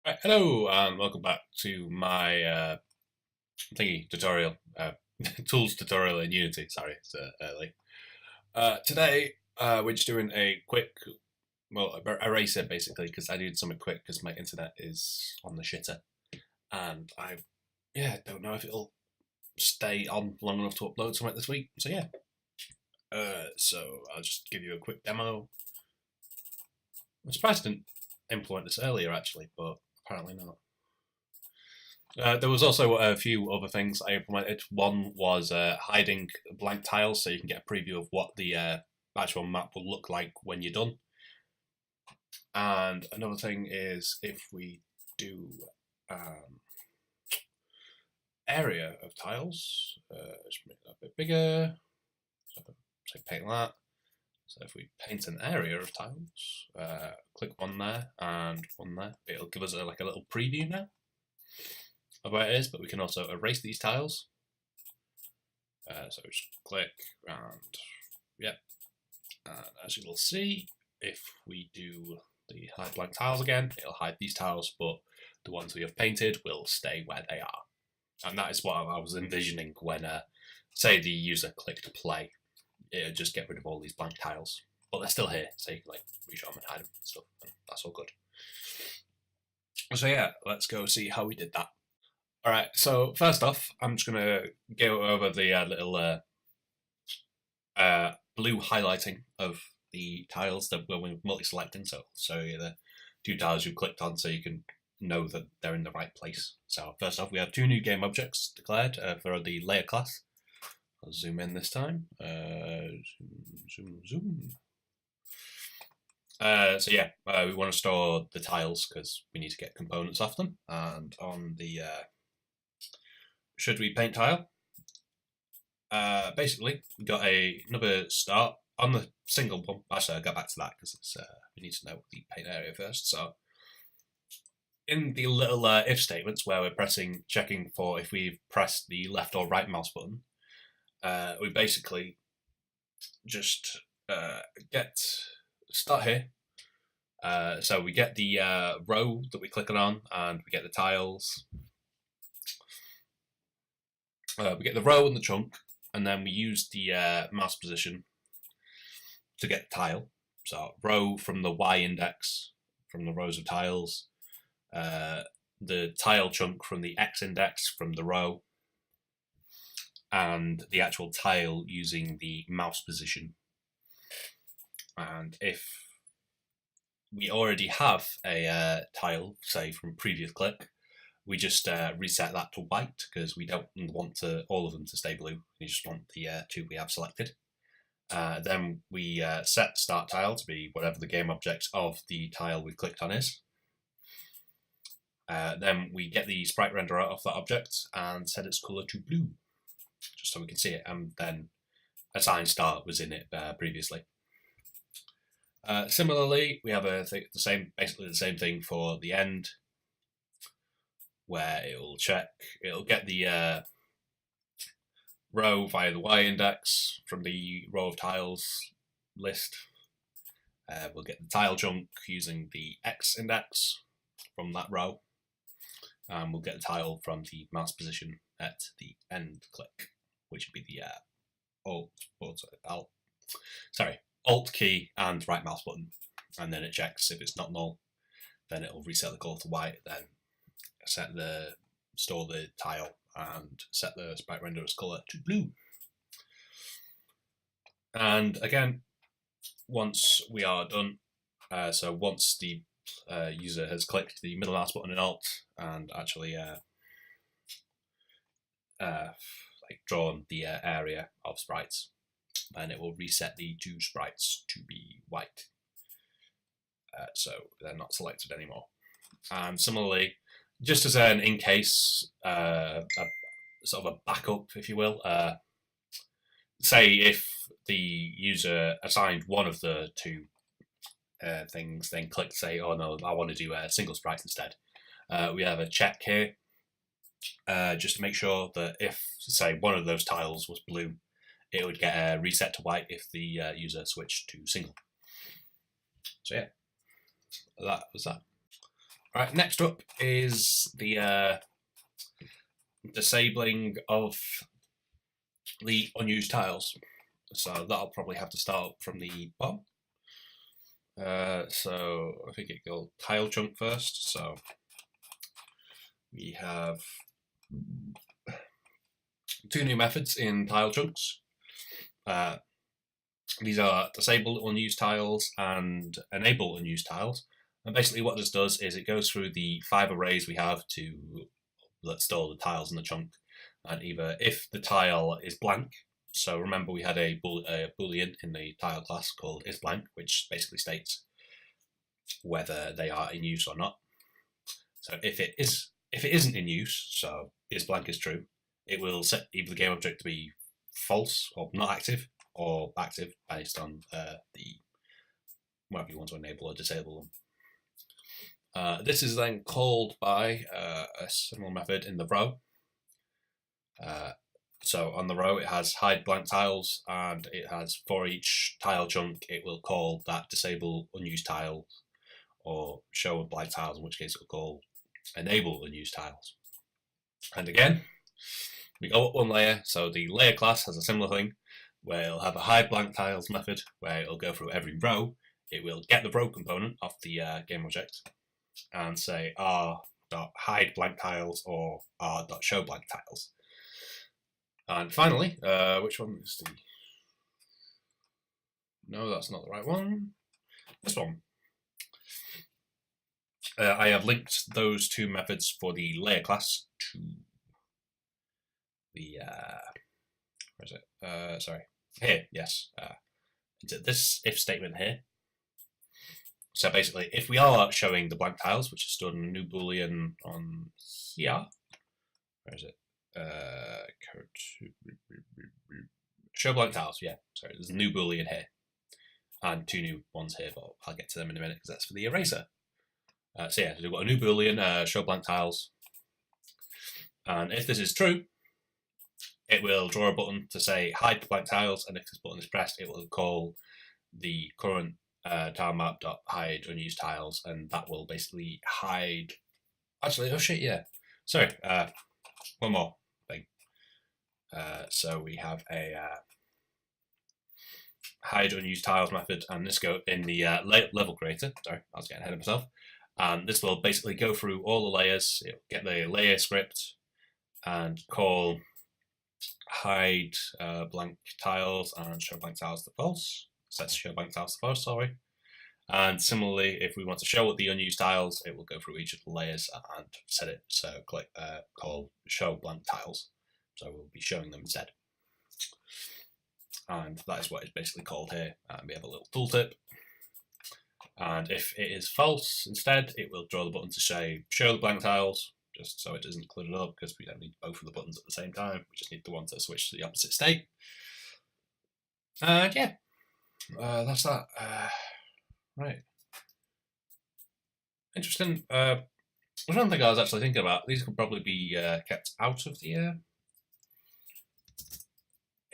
Right, hello, and welcome back to my thingy tutorial, tools tutorial in Unity. Sorry, it's early. Today, we're just doing a quick, well, eraser basically, because I did something quick because my internet is on the shitter, and don't know if it'll stay on long enough to upload something this week. So yeah, so I'll just give you a quick demo. I'm surprised I didn't implement this earlier actually, but apparently not. There was also a few other things I implemented. One was hiding blank tiles so you can get a preview of what the actual map will look like when you're done. And another thing is if we do area of tiles, let's make that a bit bigger. So say paint that. So if we paint an area of tiles, click one there and one there, it'll give us like a little preview now of where it is, but we can also erase these tiles. So just click and yeah, and as you will see, if we do the hide blank tiles again, it'll hide these tiles, but the ones we have painted will stay where they are. And that is what I was envisioning when, say, the user clicked play. It'll just get rid of all these blank tiles, but they're still here, so you can like reach them and hide them and stuff, and that's all good. So yeah, let's go see how we did that. All right, so first off, I'm just going to go over the little blue highlighting of the tiles that we're multi-selecting. So the two tiles you clicked on so you can know that they're in the right place. So first off, we have two new game objects declared for the layer class. I'll zoom in this time. Zoom. So yeah, we want to store the tiles because we need to get components off them. And on the should we paint tile? Basically, we got another start on the single one. Actually, I'll go back to that because we need to know the paint area first. So, in the little if statements where we're checking for if we've pressed the left or right mouse button, we basically just start here. So we get the row that we're clicking on, and we get the tiles. We get the row and the chunk, and then we use the mouse position to get the tile. So row from the Y index from the rows of tiles, the tile chunk from the X index from the row, and the actual tile using the mouse position. And if we already have a tile, say from previous click, we just reset that to white because we don't want all of them to stay blue. We just want the two we have selected. Then we set start tile to be whatever the game object of the tile we clicked on is. Then we get the sprite renderer of that object and set its color to blue, just so we can see it. And then assign start was in it previously. Similarly, we have basically the same thing for the end, where it'll get the row via the Y index from the row of tiles list. We'll get the tile chunk using the X index from that row. And we'll get the tile from the mouse position at the end click, which would be the Alt key and right mouse button. And then it checks if it's not null, then it'll reset the color to white, then store the tile and set the sprite renderer's color to blue. And again, once we are done, so once the user has clicked the middle mouse button in Alt and actually drawn the area of sprites, then it will reset the two sprites to be white. So they're not selected anymore. And similarly, just as an in case, a sort of a backup, if you will, say if the user assigned one of the two things, then click say, oh no, I want to do a single sprite instead. We have a check here, just to make sure that if, say, one of those tiles was blue, it would get a reset to white if the user switched to single. So yeah, that was that. Right, next up is the disabling of the unused tiles. So that'll probably have to start from the bottom. So I think it goes tile chunk first. So we have two new methods in tile chunks. These are disable unused tiles and enable unused tiles. And basically what this does is it goes through the 5 arrays we have to store the tiles in the chunk. And either if the tile is blank, so remember we had a boolean in the tile class called isBlank, which basically states whether they are in use or not. So if it isn't in use, so isBlank is true, it will set either the game object to be false or not active, or active based on the whether you want to enable or disable them. This is then called by a similar method in the row. So on the row it has hide blank tiles, and it has for each tile chunk it will call that disable unused tiles or show blank tiles, in which case it will call enable unused tiles. And again, we go up one layer, so the layer class has a similar thing where it'll have a hide blank tiles method where it'll go through every row. It will get the row component of the game object and say r.hide blank tiles or r.show blank tiles. And finally, which one is the... No, that's not the right one. This one. I have linked those two methods for the layer class to the... where is it? Sorry. Here, yes. Into this if statement here. So basically, if we are showing the blank tiles, which is stored in a new boolean on here, where is it? Show blank tiles, yeah. Sorry, there's a new boolean here, and two new ones here, but I'll get to them in a minute because that's for the eraser. So yeah, we've got a new boolean, show blank tiles, and if this is true, it will draw a button to say hide blank tiles, and if this button is pressed, it will call the current tile map.hide unused tiles, and that will basically hide. Actually, oh shit, yeah. Sorry, one more thing. So we have a hide unused tiles method, and this go in the level creator. Sorry, I was getting ahead of myself. And this will basically go through all the layers. It'll get the layer script and call hide blank tiles and show blank tiles to false. Sets show blank tiles to false, sorry. And similarly, if we want to show the unused tiles, it will go through each of the layers and set it so call show blank tiles. So we'll be showing them instead. And that is what it's basically called here. And we have a little tooltip. And if it is false instead, it will draw the button to say show the blank tiles, just so it isn't cluttered up, because we don't need both of the buttons at the same time. We just need the one to switch to the opposite state. And yeah, that's that. Right. Interesting. One thing I was actually thinking about, these could probably be kept out of the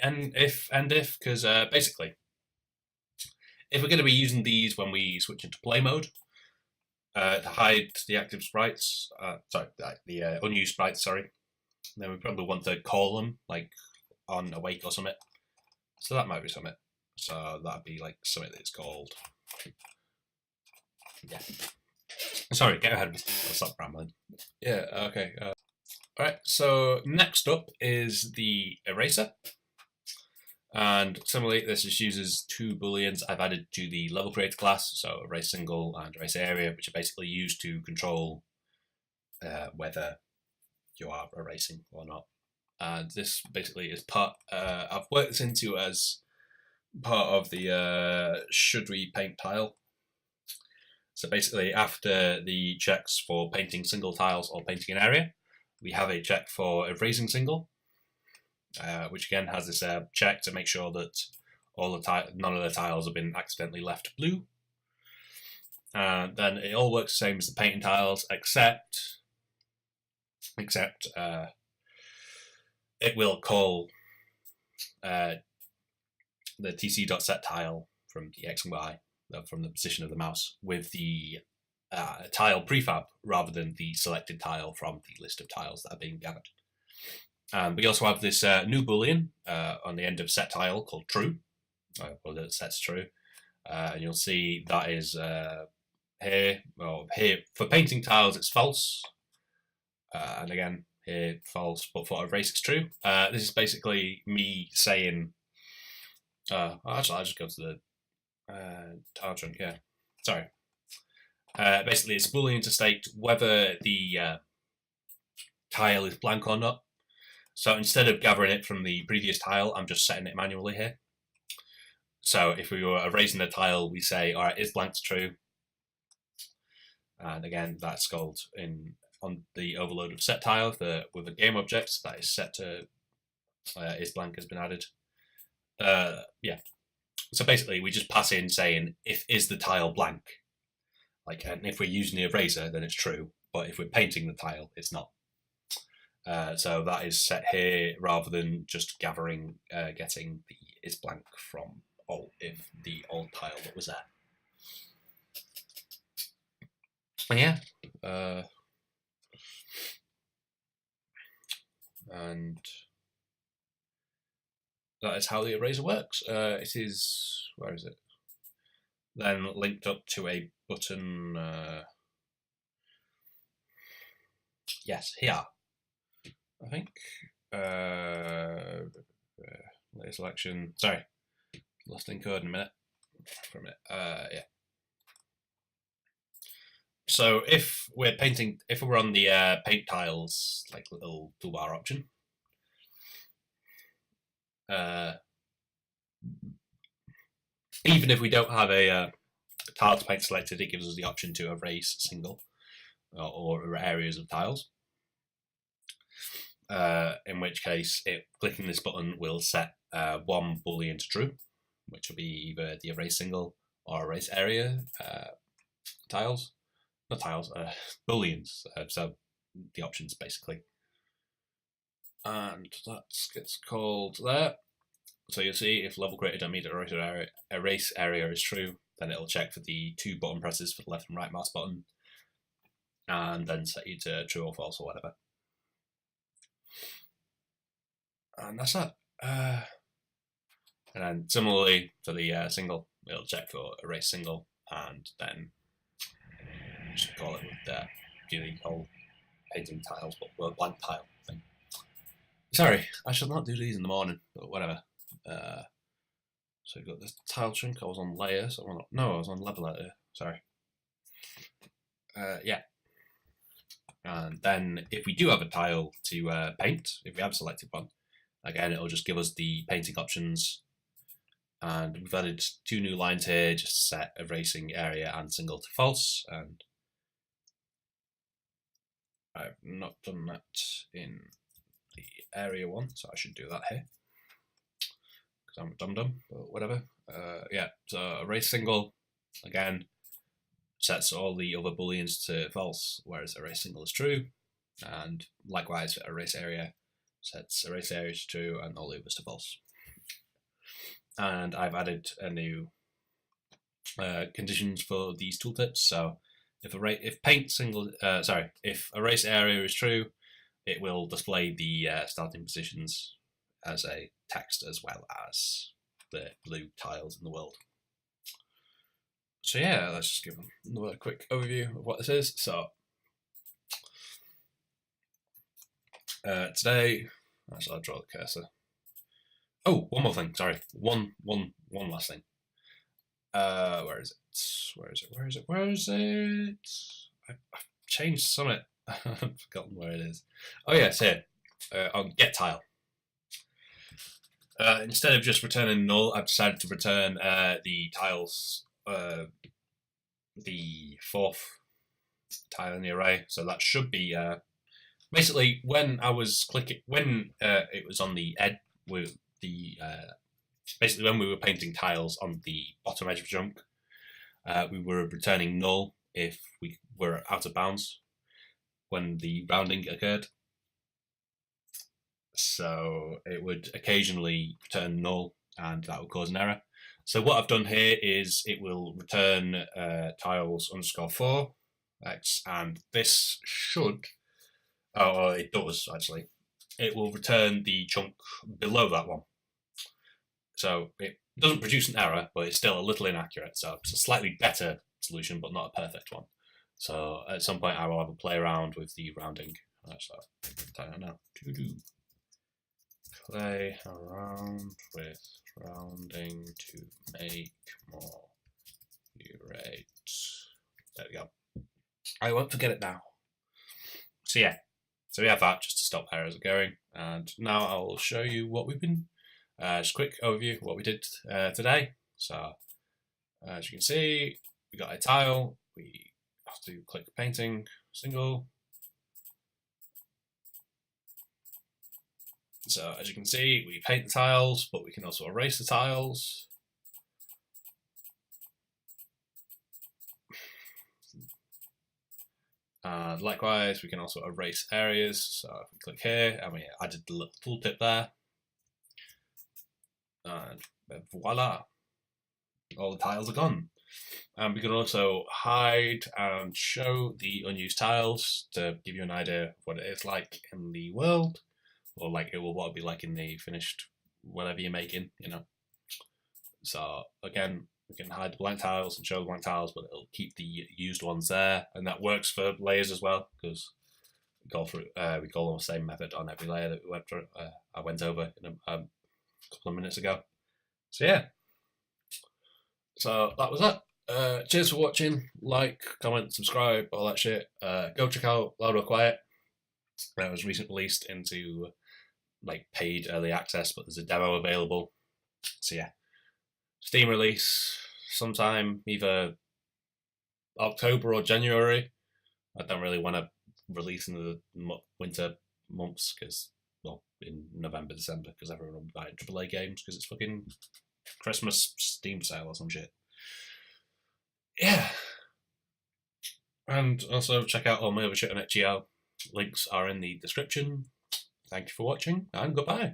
and if, because basically, if we're going to be using these when we switch into play mode, to hide the active sprites, the unused sprites, sorry, then we probably want to call them like on awake or something. So that might be something. So that'd be like something that's called. Yeah. Sorry, get ahead of me. I'll stop rambling. Yeah, okay. Alright, so next up is the eraser. And similarly, this just uses two booleans I've added to the level creator class, so erase single and erase area, which are basically used to control whether you are erasing or not. And this basically is part, I've worked this into as part of the should we paint tile. So basically, after the checks for painting single tiles or painting an area, we have a check for erasing single, which again has this check to make sure that none of the tiles have been accidentally left blue. Then it all works the same as the painting tiles, except it will call the tc.set tile from the x and y, from the position of the mouse, with the tile prefab rather than the selected tile from the list of tiles that are being gathered. We also have this new boolean on the end of set tile called true. Well, that sets true, and you'll see that is here. Well, here for painting tiles it's false, and again here false, but for erase it's true. This is basically me saying. Actually, I'll just go to the tile chunk. Yeah, sorry. Basically, it's boolean to state whether the tile is blank or not. So instead of gathering it from the previous tile, I'm just setting it manually here. So if we were erasing the tile, we say, all right, is blank true? And again, that's called on the overload of set tile with a game object that is set to is blank has been added. Yeah. So basically, we just pass in saying if is the tile blank, and if we're using the eraser, then it's true. But if we're painting the tile, it's not. So that is set here rather than just getting the is blank from if the old tile that was there. Yeah. And that is how the eraser works. It is, where is it? Then linked up to a button. Yes, here. I think layer selection. Sorry, lost encode in a minute. For a minute. Yeah. So if we're painting, if we're on the paint tiles, little toolbar option, even if we don't have a tile to paint selected, it gives us the option to erase single or areas of tiles. In which case, clicking this button will set one boolean to true, which will be either the erase single or erase area tiles. Not tiles, booleans. So the options basically. And that gets called there. So you'll see if level created don't meet erase area is true, then it'll check for the 2 button presses for the left and right mouse button, and then set you to true or false or whatever. And that's that. And then similarly for the single, it'll check for erase single, and then just call it with the whole painting tiles, but blank tile thing. Sorry, I should not do these in the morning, but whatever. So you've got this tile chunk. I was on layer, so I was on level editor. Sorry. Yeah. And then if we do have a tile to paint, if we have selected one, again, it'll just give us the painting options. And we've added 2 new lines here, just to set erasing area and single to false. And I've not done that in the area one, so I should do that here. Because I'm a dum-dum, but whatever. Yeah, so erase single, again, sets all the other booleans to false, whereas erase single is true. And likewise for erase area, sets erase area to true and all the others to false. And I've added a new conditions for these tooltips. So if erase area is true, it will display the starting positions as a text as well as the blue tiles in the world. So yeah, let's just give another quick overview of what this is. So today, actually I'll draw the cursor. Oh, one more thing. Sorry, one last thing. Where is it? I've changed Summit. I've forgotten where it is. Oh yeah, it's here. On get tile. Instead of just returning null, I've decided to return the tiles, the 4th tile in the array. So that should be basically when I was clicking, when it was on the edge with the basically when we were painting tiles on the bottom edge of chunk, we were returning null if we were out of bounds when the rounding occurred. So it would occasionally return null, and that would cause an error. So what I've done here is it will return tiles_4, X, and this should, oh, it does actually. It will return the chunk below that one. So it doesn't produce an error, but it's still a little inaccurate. So it's a slightly better solution, but not a perfect one. So at some point, I will have a play around with the rounding. So I don't know. Play around with rounding to make more accurate. There we go. I won't forget it now. So yeah, so we have that just to stop errors going. And now I'll show you what we've been. Just a quick overview of what we did today. So as you can see, we got a tile. We have to click painting single. So as you can see, we paint the tiles, but we can also erase the tiles. And likewise, we can also erase areas. So if we click here, and we added the little tooltip there. And voila, all the tiles are gone. And we can also hide and show the unused tiles to give you an idea of what it is like in the world, or like what it will be like in the finished whatever you're making, you know. So again, we can hide the blank tiles and show the blank tiles, but it'll keep the used ones there, and that works for layers as well because we go on the same method on every layer that we went through. I went over in a couple of minutes ago. So yeah, so that was that. Cheers for watching. Like, comment, subscribe, all that shit. Go check out Loud or Quiet. That was recently released into like paid early access, but there's a demo available. So yeah, Steam release sometime either October or January. I don't really want to release in the winter months because, well, in November, December, because everyone will be buying AAA games because it's fucking Christmas Steam sale or some shit. Yeah. And also check out all my other shit on itch.io. Links are in the description. Thank you for watching, and goodbye.